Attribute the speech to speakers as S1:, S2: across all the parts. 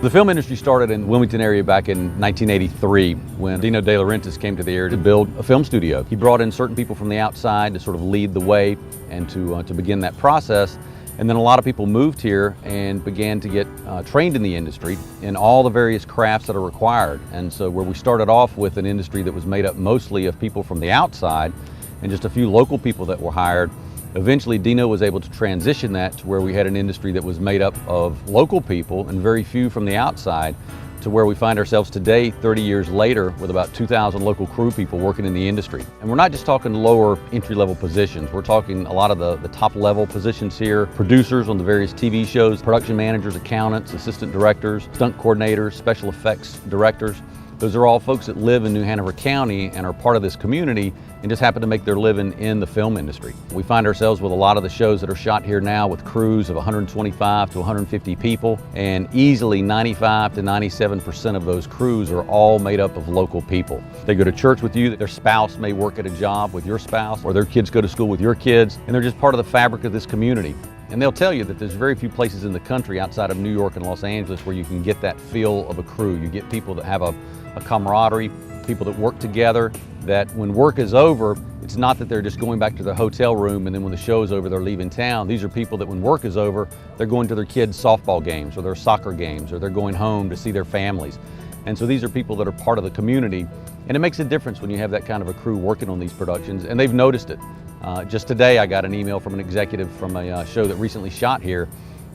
S1: The film industry started in Wilmington area back in 1983 when Dino De Laurentiis came to the area to build a film studio. He brought in certain people from the outside to sort of lead the way and to begin that process. And then a lot of people moved here and began to get trained in the industry in all the various crafts that are required. And so where we started off with an industry that was made up mostly of people from the outside and just a few local people that were hired, eventually Dino was able to transition that to where we had an industry that was made up of local people and very few from the outside, to where we find ourselves today, 30 years later, with about 2,000 local crew people working in the industry. And we're not just talking lower entry-level positions, we're talking a lot of the top-level positions here, producers on the various TV shows, production managers, accountants, assistant directors, stunt coordinators, special effects directors. Those are all folks that live in New Hanover County and are part of this community and just happen to make their living in the film industry. We find ourselves with a lot of the shows that are shot here now with crews of 125 to 150 people, and easily 95 to 97% of those crews are all made up of local people. They go to church with you, their spouse may work at a job with your spouse, or their kids go to school with your kids, and they're just part of the fabric of this community. And they'll tell you that there's very few places in the country outside of New York and Los Angeles where you can get that feel of a crew. You get people that have a camaraderie, people that work together, that when work is over, it's not that they're just going back to their hotel room and then when the show is over, they're leaving town. These are people that when work is over, they're going to their kids' softball games or their soccer games, or they're going home to see their families. And so these are people that are part of the community. And it makes a difference when you have that kind of a crew working on these productions, and they've noticed it. Just today I got an email from an executive from a show that recently shot here,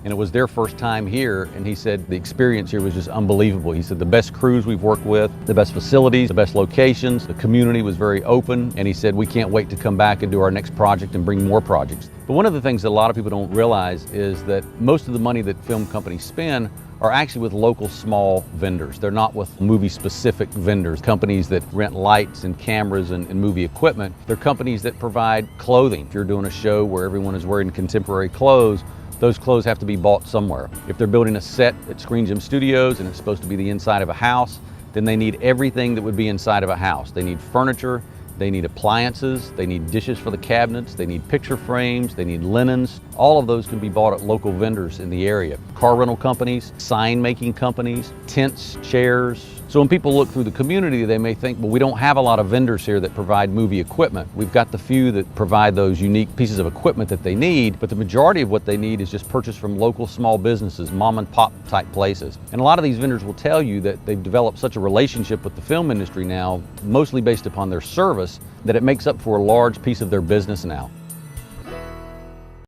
S1: and it was their first time here, and he said the experience here was just unbelievable. He said the best crews we've worked with, the best facilities, the best locations, the community was very open, and he said we can't wait to come back and do our next project and bring more projects. But one of the things that a lot of people don't realize is that most of the money that film companies spend are actually with local small vendors. They're not with movie-specific vendors, companies that rent lights and cameras and movie equipment. They're companies that provide clothing. If you're doing a show where everyone is wearing contemporary clothes, those clothes have to be bought somewhere. If they're building a set at Screen Gem Studios and it's supposed to be the inside of a house, then they need everything that would be inside of a house. They need furniture, they need appliances, they need dishes for the cabinets, they need picture frames, they need linens. All of those can be bought at local vendors in the area. Car rental companies, sign making companies, tents, chairs. So when people look through the community, they may think, well, we don't have a lot of vendors here that provide movie equipment. We've got the few that provide those unique pieces of equipment that they need, but the majority of what they need is just purchased from local small businesses, mom and pop type places. And a lot of these vendors will tell you that they've developed such a relationship with the film industry now, mostly based upon their service, that it makes up for a large piece of their business now.